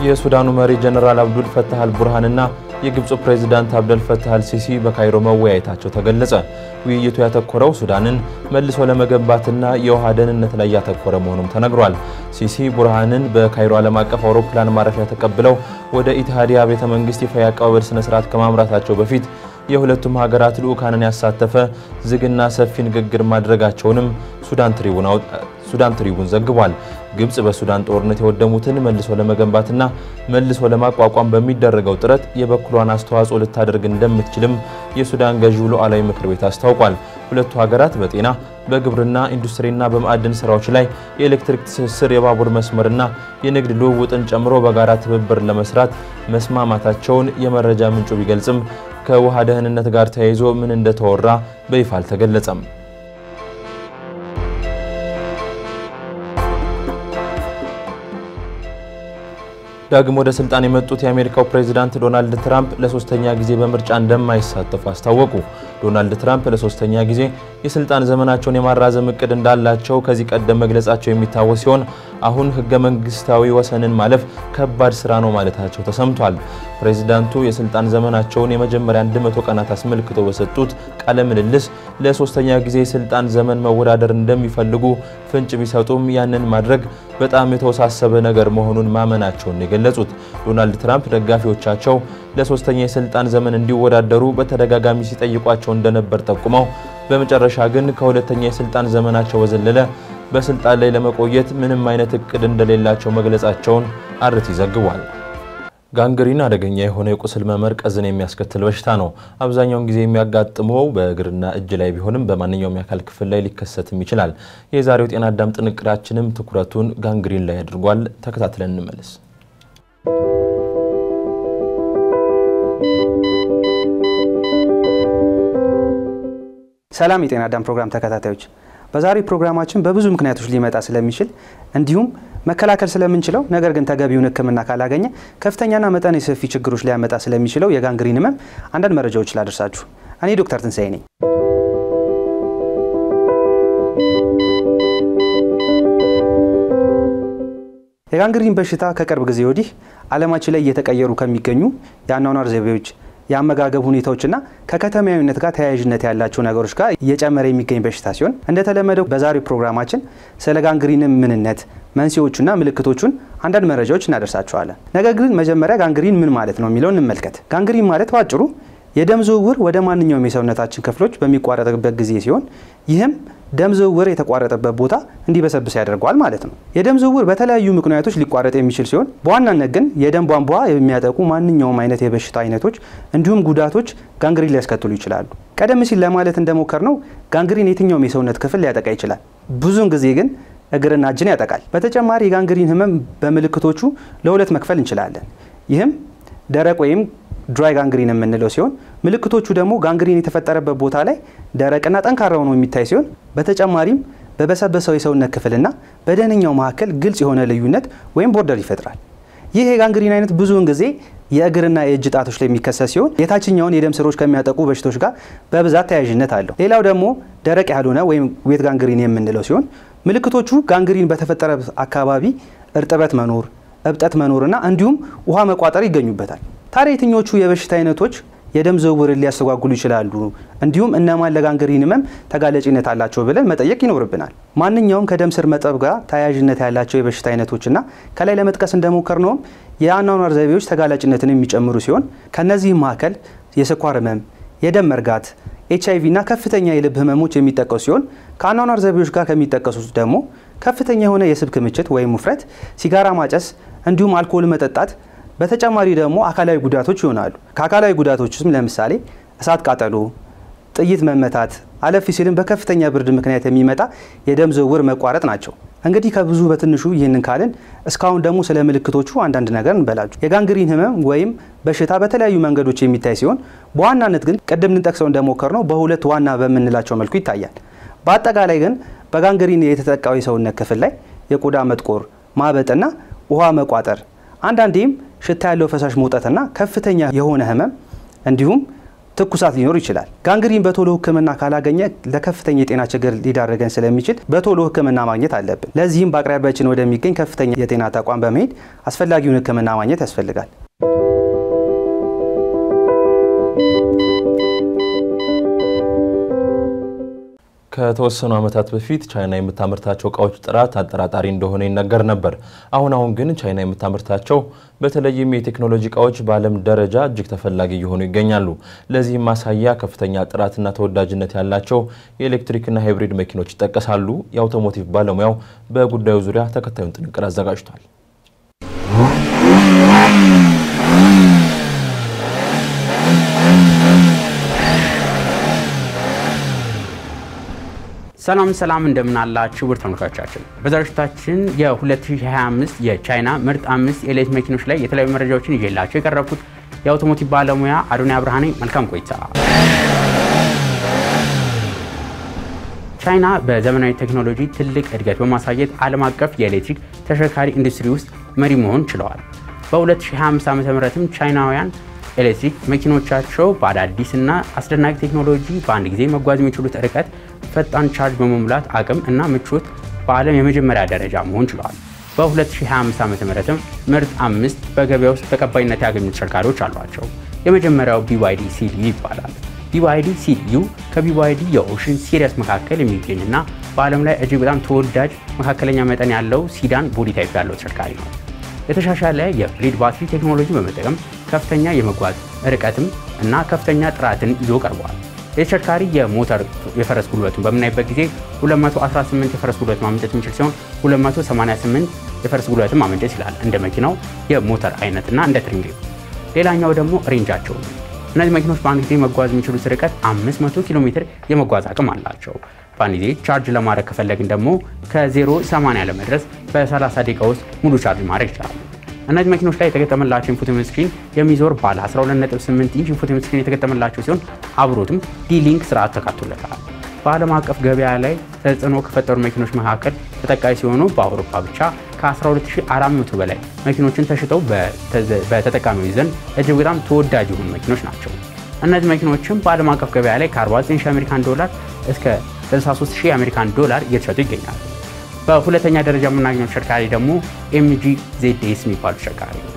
Speaker 3: የሱዳኑ መሪ ጀነራል አብዱል ፈታህ አልቡርሃንና የግብፁ ፕሬዝዳንት አብደል ፈታህ አልሲሲ በካይሮ መወያየታቸው ተገለጸ። ውይይቱ ያተኮረው ሱዳንን መልሶ ለመገንባትና የውሃ ደህንነት ላይ ያተኮረ መሆኑም ተነግሯል። ሲሲ ቡርሃንን በካይሮ ዓለም አቀፍ አውሮፕላን ማረፊያ ተቀብለው ወደ ኢትሃዲያ ቤተ መንግስት ይፋ የአቀባበል ስነ ስርዓት ከማምራታቸው በፊት የሁለቱም ሀገራት ልኡካንን ያሳተፈ ዝግና ሰፊ ንግግር ማድረጋቸውንም ሱዳን ትሪቡን ዘግቧል። ግብጽ በሱዳን ጦርነት የወደሙትን መልሶ ለመገንባትና መልሶ ለማቋቋም በሚደረገው ጥረት የበኩሏን አስተዋጽኦ ልታደርግ እንደምትችልም የሱዳን ገዢው ሉዓላዊ ምክር ቤት አስታውቋል። ሁለቱ ሀገራት በጤና፣ በግብርና ኢንዱስትሪና በማዕድን ስራዎች ላይ የኤሌክትሪክ ትስስር፣ የባቡር መስመርና የንግድ ልውውጥን ጨምሮ በጋራ ትብብር ለመስራት መስማማታቸውን የመረጃ ምንጩ ቢገልጽም ከውሃ ደህንነት ጋር ተያይዞ ምን እንደተወራ በይፋ አልተገለጸም። ዳግም ወደ ስልጣን የመጡት የአሜሪካው ፕሬዝዳንት ዶናልድ ትራምፕ ለሶስተኛ ጊዜ በምርጫ እንደማይሳተፉ አስታወቁ። ዶናልድ ትራምፕ ለሶስተኛ ጊዜ የስልጣን ዘመናቸውን የማራዘም እቅድ እንዳላቸው ከዚህ ቀደም መግለጻቸው የሚታወስ ሲሆን አሁን ህገ መንግስታዊ ወሰንን ማለፍ ከባድ ስራ ነው ማለታቸው ተሰምቷል። ፕሬዝዳንቱ የስልጣን ዘመናቸውን የመጀመሪያ 100 ቀናት አስመልክተው በሰጡት ቃለ ምልልስ ለሶስተኛ ጊዜ ስልጣን ዘመን መወዳደር እንደሚፈልጉ ፍንጭ ቢሰጡም ያንን ማድረግ በጣም የተወሳሰበ ነገር መሆኑን ማመናቸውን የገለጹት ዶናልድ ትራምፕ ደጋፊዎቻቸው ለሶስተኛ የስልጣን ዘመን እንዲወዳደሩ በተደጋጋሚ ሲጠይቋቸው እንደነበር ጠቁመው በመጨረሻ ግን ከሁለተኛ የስልጣን ዘመናቸው በዘለለ በስልጣን ላይ ለመቆየት ምንም አይነት እቅድ እንደሌላቸው መግለጻቸውን አርቲ ዘግቧል። ጋንግሪን አደገኛ የሆነ የቁስል መመርቀዝን የሚያስከትል በሽታ ነው። አብዛኛውን ጊዜ የሚያጋጥመው በእግርና እጅ ላይ ቢሆንም በማንኛውም የአካል ክፍል ላይ ሊከሰትም ይችላል። የዛሬው ጤና አዳም ጥንቅራችንም ትኩረቱን ጋንግሪን ላይ አድርጓል። ተከታትለን እንመለስ።
Speaker 9: ሰላም የጤና አዳም ፕሮግራም ተከታታዮች፣ በዛሬ ፕሮግራማችን በብዙ ምክንያቶች ሊመጣ ስለሚችል እንዲሁም መከላከል ስለምንችለው ነገር ግን ተገቢውን ሕክምና ካላገኘ ከፍተኛና መጠነ ሰፊ ችግሮች ሊያመጣ ስለሚችለው የጋንግሪን ህመም አንዳንድ መረጃዎች ላደርሳችሁ። እኔ ዶክተር ትንሳኤ ነኝ። የጋንግሪን በሽታ ከቅርብ ጊዜ ወዲህ ዓለማችን ላይ እየተቀየሩ ከሚገኙ የአኗኗር ዘይቤዎች የአመጋገብ ሁኔታዎችና ከከተማዊነት ጋር ተያያዥነት ያላቸው ነገሮች ጋር እየጨመረ የሚገኝ በሽታ ሲሆን እንደተለመደው በዛሬው ፕሮግራማችን ስለ ጋንግሪን ምንነት፣ መንስኤዎቹና ምልክቶቹን አንዳንድ መረጃዎች እናደርሳችኋለን። ነገር ግን መጀመሪያ ጋንግሪን ምን ማለት ነው የሚለውን እንመልከት። ጋንግሪን ማለት ባጭሩ የደም ዝውውር ወደ ማንኛውም የሰውነታችን ክፍሎች በሚቋረጥበት ጊዜ ሲሆን ይህም ደም ዝውውር የተቋረጠበት ቦታ እንዲበሰብስ ያደርገዋል ማለት ነው። የደም ዝውውር በተለያዩ ምክንያቶች ሊቋረጥ የሚችል ሲሆን በዋናነት ግን የደም ቧንቧ የሚያጠቁ ማንኛውም አይነት የበሽታ አይነቶች እንዲሁም ጉዳቶች ጋንግሪን ሊያስከትሉ ይችላሉ። ቀደም ሲል ለማለት እንደሞከርነው ጋንግሪን የትኛውም የሰውነት ክፍል ሊያጠቃ ይችላል። ብዙውን ጊዜ ግን እግርና እጅን ያጠቃል። በተጨማሪ የጋንግሪን ህመም በምልክቶቹ ለሁለት መክፈል እንችላለን። ይህም ደረቅ ወይም ድራይ ጋንግሪን የምንለው ሲሆን ምልክቶቹ ደግሞ ጋንግሪን የተፈጠረበት ቦታ ላይ ደረቅና ጠንካራ ሆኖ የሚታይ ሲሆን በተጨማሪም በበሰበሰው የሰውነት ክፍልና በደህንኛው መካከል ግልጽ የሆነ ልዩነት ወይም ቦርደር ይፈጥራል። ይህ የጋንግሪን አይነት ብዙውን ጊዜ የእግርና የእጅ ጣቶች ላይ የሚከሰት ሲሆን የታችኛውን የደም ስሮች ከሚያጠቁ በሽታዎች ጋር በብዛት ተያያዥነት አለው። ሌላው ደግሞ ደረቅ ያልሆነ ወይም ዌት ጋንግሪን የምንለው ሲሆን ምልክቶቹ ጋንግሪን በተፈጠረ አካባቢ እርጥበት መኖር፣ እብጠት መኖርና እንዲሁም ውሃ መቋጠር ይገኙበታል። ታዲያ የትኞቹ የበሽታ አይነቶች የደም ዝውውርን ሊያስተጓጉሉ ይችላሉ እንዲሁም እነማን ለጋንግሪን ህመም ተጋላጭነት አላቸው ብለን መጠየቅ ይኖርብናል። ማንኛውም ከደም ስር መጠብ ጋር ተያያዥነት ያላቸው የበሽታ አይነቶችና ከላይ ለመጥቀስ እንደሞከርነው የአኗኗር ዘይቤዎች ተጋላጭነትን የሚጨምሩ ሲሆን ከነዚህ መካከል የስኳር ህመም፣ የደም መርጋት፣ ኤችአይቪ እና ከፍተኛ የልብ ህመሞች የሚጠቀሱ ሲሆን ከአኗኗር ዘይቤዎች ጋር ከሚጠቀሱት ደግሞ ከፍተኛ የሆነ የስብ ክምችት ወይም ውፍረት፣ ሲጋራ ማጨስ እንዲሁም አልኮል መጠጣት በተጨማሪ ደግሞ አካላዊ ጉዳቶች ይሆናሉ። ከአካላዊ ጉዳቶችም ለምሳሌ እሳት ቃጠሎ፣ ጥይት መመታት፣ አለፍ ሲልም በከፍተኛ ብርድ ምክንያት የሚመጣ የደም ዝውውር መቋረጥ ናቸው። እንግዲህ ከብዙ በትንሹ ይህንን ካልን እስካሁን ደግሞ ስለ ምልክቶቹ አንዳንድ ነገር እንበላችሁ። የጋንግሪን ህመም ወይም በሽታ በተለያዩ መንገዶች የሚታይ ሲሆን በዋናነት ግን ቀደም እንጠቅሰው እንደሞከርነው በሁለት ዋና በመንላቸው መልኩ ይታያል። በአጠቃላይ ግን በጋንግሪን የተጠቃው የሰውነት ክፍል ላይ የቆዳ መጥቆር፣ ማበጥና ውሃ መቋጠር አንዳንዴም ሽታ ያለው ፈሳሽ መውጣትና ከፍተኛ የሆነ ህመም እንዲሁም ትኩሳት ሊኖር ይችላል። ጋንግሪን በቶሎ ህክምና ካላገኘ ለከፍተኛ የጤና ችግር ሊዳረገን ስለሚችል በቶሎ ህክምና ማግኘት አለብን። ለዚህም በአቅራቢያችን ወደሚገኝ ከፍተኛ የጤና ተቋም በመሄድ አስፈላጊውን ህክምና ማግኘት ያስፈልጋል።
Speaker 3: ከተወሰኑ ዓመታት በፊት ቻይና የምታመርታቸው እቃዎች ጥራት አጠራጣሪ እንደሆነ ይነገር ነበር። አሁን ግን ቻይና የምታመርታቸው በተለይም የቴክኖሎጂ እቃዎች በዓለም ደረጃ እጅግ ተፈላጊ እየሆኑ ይገኛሉ። ለዚህም ማሳያ ከፍተኛ ጥራትና ተወዳጅነት ያላቸው የኤሌክትሪክና ሃይብሪድ መኪኖች ይጠቀሳሉ። የአውቶሞቲቭ ባለሙያው በጉዳዩ ዙሪያ ተከታዩን ጥንቅር አዘጋጅቷል።
Speaker 4: ሰላም እንደምን አላችሁ ውድ ተመልካቾቻችን። በዛሬታችን የ2025 የቻይና ምርጥ 5 ኤሌክትሪክ መኪኖች ላይ የተለያዩ መረጃዎችን ይዤላችሁ የቀረብኩት የአውቶሞቲቭ ባለሙያ አዶንያ ብርሃኔ። መልካም ቆይታ። ቻይና በዘመናዊ ቴክኖሎጂ ትልቅ እድገት በማሳየት ዓለም አቀፍ የኤሌክትሪክ ተሽከርካሪ ኢንዱስትሪ ውስጥ መሪ መሆን ችለዋል። በ2025 ዓ.ም ቻይናውያን ኤሌክትሪክ መኪኖቻቸው በአዳዲስና አስደናቂ ቴክኖሎጂ በአንድ ጊዜ መጓዝ የሚችሉት ርቀት፣ ፈጣን ቻርጅ በመሙላት አቅም እና ምቾት በዓለም የመጀመሪያ ደረጃ መሆን ችለዋል። በ2025 ዓ.ም ምርጥ 5 በገበያ ውስጥ ተቀባይነት ያገኙ ተሽከርካሪዎች አሏቸው። የመጀመሪያው BYD CLU ይባላል። BYD CLU ከBYD የኦሽን ሲሪስ መካከል የሚገኝና በዓለም ላይ እጅግ በጣም ተወዳጅ መካከለኛ መጠን ያለው ሲዳን ቦዲ ታይፕ ያለው ተሽከርካሪ ነው። የተሻሻለ የሌድ ባትሪ ቴክኖሎጂ በመጠቀም ከፍተኛ የመጓዝ ርቀትም እና ከፍተኛ ጥራትን ይዞ ቀርቧል። የተሽከርካሪ የሞተር የፈረስ ጉልበቱን በምናይበት ጊዜ 218 የፈረስ ጉልበት ማመንጨት የሚችል ሲሆን 288 የፈረስ ጉልበትን ማመንጨት ይችላል እንደ መኪናው የሞተር አይነትና እንደ ትሪም። ሌላኛው ደግሞ ሬንጃቸው ነው። እነዚህ መኪኖች በአንድ ጊዜ መጓዝ የሚችሉት ርቀት 500 ኪሎ ሜትር የመጓዝ አቅም አላቸው። በአንድ ጊዜ ቻርጅ ለማድረግ ከፈለግን ደግሞ ከ0-80 ለመድረስ በ30 ደቂቃ ውስጥ ሙሉ ቻርጅ ማድረግ ይችላሉ። እነዚህ መኪኖች ላይ የተገጠመላቸው ኢንፎቴመንት ስክሪን የሚዞር ባለ 12.8 ኢንች ኢንፎቴመንት ስክሪን የተገጠመላቸው ሲሆን አብሮትም ዲ-ሊንክ ስርዓት ተካቶለታል። በዓለም አቀፍ ገበያ ላይ ተጽዕኖ ከፈጠሩ መኪኖች መካከል ተጠቃሽ ሲሆኑ በአውሮፓ ብቻ ከ12400 በላይ መኪኖችን ተሽጠው በተጠቃሚዎች ዘንድ እጅግ በጣም ተወዳጅ የሆኑ መኪኖች ናቸው። እነዚህ መኪኖችም በዓለም አቀፍ ገበያ ላይ ከ49,000 አሜሪካን ዶላር እስከ 63,000 አሜሪካን ዶላር እየተሸጡ ይገኛሉ። በሁለተኛ ደረጃ የምናገኘው ተሽከርካሪ ደግሞ MG ZS የሚባለው ተሽከርካሪ ነው።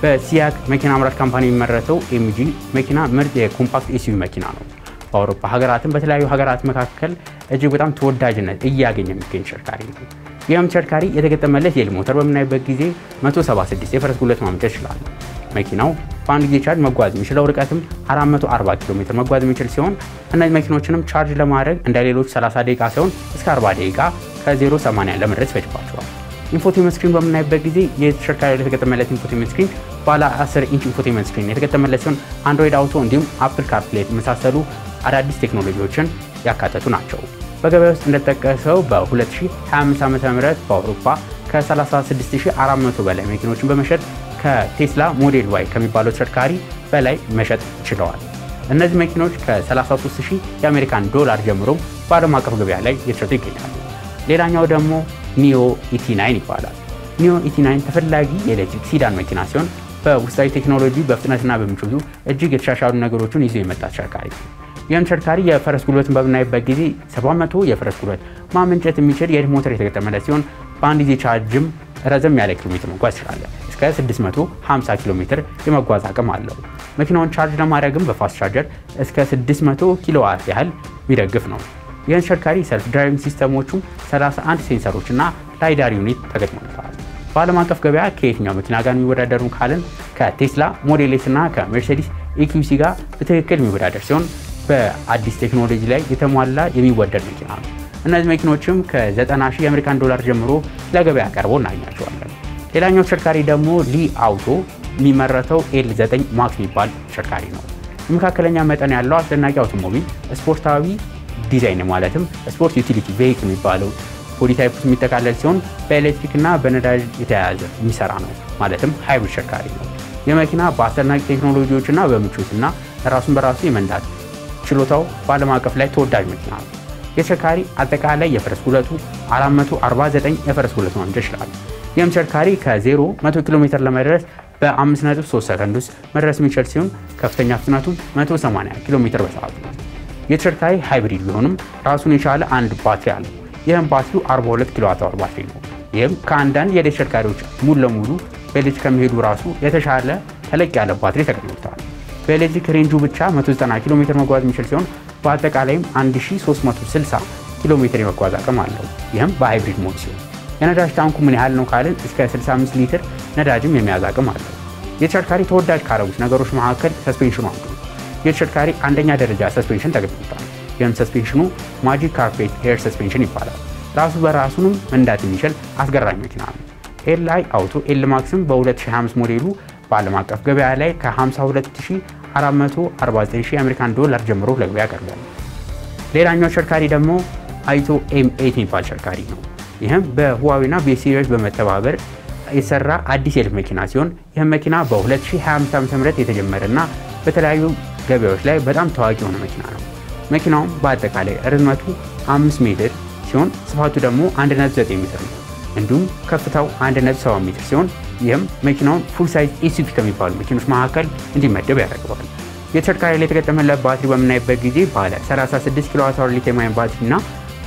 Speaker 4: በሲያክ መኪና አምራች ካምፓኒ የሚመረተው MG መኪና ምርጥ የኮምፓክት SUV መኪና ነው። በአውሮፓ ሀገራትን በተለያዩ ሀገራት መካከል እጅግ በጣም ተወዳጅነት እያገኘ የሚገኝ ተሽከርካሪ ነው። ይህም ተሽከርካሪ የተገጠመለት የኤል ሞተር በምናይበት ጊዜ 176 የፈረስ ጉልበት ማመንጨት ይችላል። መኪናው በአንድ ጊዜ ቻርጅ መጓዝ የሚችለው ርቀትም 440 ኪሎ ሜትር መጓዝ የሚችል ሲሆን እነዚህ መኪኖችንም ቻርጅ ለማድረግ እንደ ሌሎች 30 ደቂቃ ሳይሆን እስከ 40 ደቂቃ ከ0-80 ለመድረስ ይፈጅባቸዋል። ኢንፎቴመንት ስክሪን በምናይበት ጊዜ የተሽከርካሪ የተገጠመለት ኢንፎቴመንት ስክሪን ባለ 10 ኢንች ኢንፎቴመንት ስክሪን የተገጠመለት ሲሆን አንድሮይድ አውቶ እንዲሁም አፕል ካርፕሌይ የመሳሰሉ አዳዲስ ቴክኖሎጂዎችን ያካተቱ ናቸው። በገበያ ውስጥ እንደተጠቀሰው በ2025 ዓ.ም በአውሮፓ ከ36400 በላይ መኪኖችን በመሸጥ ከቴስላ ሞዴል ዋይ ከሚባለው ተሽከርካሪ በላይ መሸጥ ችለዋል። እነዚህ መኪኖች ከ33000 የአሜሪካን ዶላር ጀምሮ በዓለም አቀፍ ገበያ ላይ እየተሸጡ ይገኛሉ። ሌላኛው ደግሞ ኒዮ ኢቲ9 ይባላል። ኒዮ ኢቲ9 ተፈላጊ የኤሌክትሪክ ሲዳን መኪና ሲሆን በውስጣዊ ቴክኖሎጂ በፍጥነትና በምቾቱ እጅግ የተሻሻሉ ነገሮችን ይዞ የመጣ ተሽከርካሪ ነው። ይህም ተሽከርካሪ የፈረስ ጉልበትን በምናይበት ጊዜ 700 የፈረስ ጉልበት ማመንጨት የሚችል የኤሌክትሪክ ሞተር የተገጠመለት ሲሆን በአንድ ጊዜ ቻርጅም ረዘም ያለ ኪሎ ሜትር መጓዝ ይችላል። እስከ 650 ኪሎ ሜትር የመጓዝ አቅም አለው። መኪናውን ቻርጅ ለማድረግም በፋስት ቻርጀር እስከ 600 ኪሎዋት ያህል የሚደግፍ ነው። ይህን ተሽከርካሪ ሰልፍ ድራይቪንግ ሲስተሞቹ 31 ሴንሰሮች እና ላይዳር ዩኒት ተገጥሞለታል። በዓለም አቀፍ ገበያ ከየትኛው መኪና ጋር የሚወዳደሩ ካልን ከቴስላ ሞዴል ኤስ እና ከሜርሴዲስ ኢኩሲ ጋር በትክክል የሚወዳደር ሲሆን በአዲስ ቴክኖሎጂ ላይ የተሟላ የሚወደድ መኪና ነው። እነዚህ መኪኖችም ከ90,000 የአሜሪካን ዶላር ጀምሮ ለገበያ ቀርቦ እናገኛቸዋለን። ሌላኛው ተሽከርካሪ ደግሞ ሊ አውቶ የሚመረተው L9 ማክስ የሚባል ተሽከርካሪ ነው። የመካከለኛ መጠን ያለው አስደናቂ አውቶሞቢል ስፖርታዊ ዲዛይን ማለትም ስፖርት ዩቲሊቲ ቬሂክል የሚባለው ቦዲ ታይፕ የሚጠቃለል ሲሆን በኤሌክትሪክ እና በነዳጅ የተያያዘ የሚሰራ ነው። ማለትም ሃይብሪድ ተሽከርካሪ ነው። የመኪና በአስደናቂ ቴክኖሎጂዎችና በምቾትና ራሱን በራሱ የመንዳት ችሎታው በዓለም አቀፍ ላይ ተወዳጅ መኪና ነው። የተሽከርካሪ አጠቃላይ የፈረስ ጉልበቱ 449 የፈረስ ጉልበት ማመንጨት ይችላል። ይህም ተሽከርካሪ ከ0-100 ኪሎ ሜትር ለመድረስ በ5.3 ሰከንድ ውስጥ መድረስ የሚችል ሲሆን ከፍተኛ ፍጥነቱ 180 ኪሎ ሜትር በሰዓት ነው። የተሽከርካሪ ሃይብሪድ ቢሆንም ራሱን የቻለ አንድ ባትሪ አለው። ይህም ባትሪው 42 ኪሎዋት አወር ባትሪ ነው። ይህም ከአንዳንድ የኤሌክትሪክ ተሽከርካሪዎች ሙሉ ለሙሉ በኤሌክትሪክ ከሚሄዱ ራሱ የተሻለ ተለቅ ያለ ባትሪ ተገጥሞለታል። በኤሌክትሪክ ሬንጁ ብቻ 190 ኪሎ ሜትር መጓዝ የሚችል ሲሆን በአጠቃላይም 1360 ኪሎ ሜትር የመጓዝ አቅም አለው። ይህም በሃይብሪድ ሞድ ሲሆን የነዳጅ ታንኩ ምን ያህል ነው ካልን እስከ 65 ሊትር ነዳጅም የሚያዝ አቅም አለው። የተሽከርካሪ ተወዳጅ ካረጉት ነገሮች መካከል ሰስፔንሽኑ አንዱ ነው። የተሽከርካሪ አንደኛ ደረጃ ሰስፔንሽን ተገጥሞለታል። ይህም ሰስፔንሽኑ ማጂክ ካርፔት ኤር ሰስፔንሽን ይባላል። ራሱ በራሱንም መንዳት የሚችል አስገራሚ መኪና ነው። ኤል አይ አውቶ ኤል ማክስም በ2025 ሞዴሉ በዓለም አቀፍ ገበያ ላይ ከ52449 የአሜሪካን ዶላር ጀምሮ ለገበያ ቀርቧል። ሌላኛው ተሽከርካሪ ደግሞ አይቶ M8 የሚባል ተሽከርካሪ ነው። ይህም በሁዋዌና በሲሪየስ በመተባበር የተሰራ አዲስ የኤሌክትሪክ መኪና ሲሆን ይህም መኪና በ2025 ዓ.ም የተጀመረና በተለያዩ ገበያዎች ላይ በጣም ታዋቂ የሆነ መኪና ነው። መኪናውም በአጠቃላይ ርዝመቱ 5 ሜትር ሲሆን ስፋቱ ደግሞ 1.9 ሜትር ነው። እንዲሁም ከፍታው 1.7 ሜትር ሲሆን ይህም መኪናውን ፉል ሳይዝ ኤስዩቪ ከሚባሉ መኪኖች መካከል እንዲመደብ ያደርገዋል። የተሽከርካሪ ላይ የተገጠመለት ባትሪ በምናይበት ጊዜ ባለ 36 ኪሎዋት አወር ሊቲየም አዮን ባትሪ እና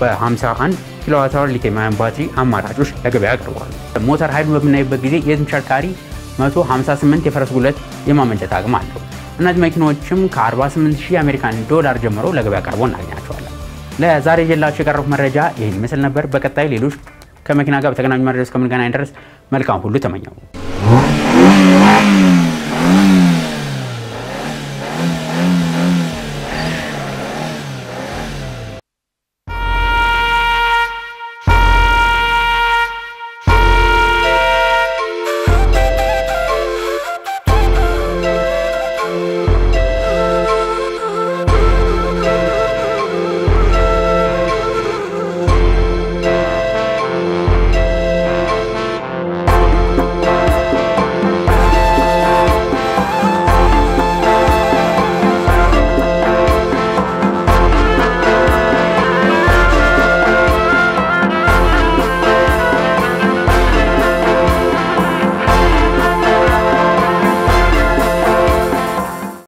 Speaker 4: በ51 ኪሎዋት አወር ሊቲየም አዮን ባትሪ አማራጮች ለገበያ ቀርበዋል። ሞተር ኃይሉን በምናይበት ጊዜ የተሽከርካሪ 158 የፈረስ ጉልበት የማመንጨት አቅም አለው። እነዚህ መኪናዎችም ከ48000 አሜሪካን ዶላር ጀምሮ ለገበያ ቀርቦ እናገኛቸዋለን። ለዛሬ ይዤላችሁ የቀረቡት መረጃ ይህን ምስል ነበር። በቀጣይ ሌሎች ከመኪና ጋር በተገናኙ መረጃዎች እስከምንገናኝ ድረስ መልካም ሁሉ ተመኘው።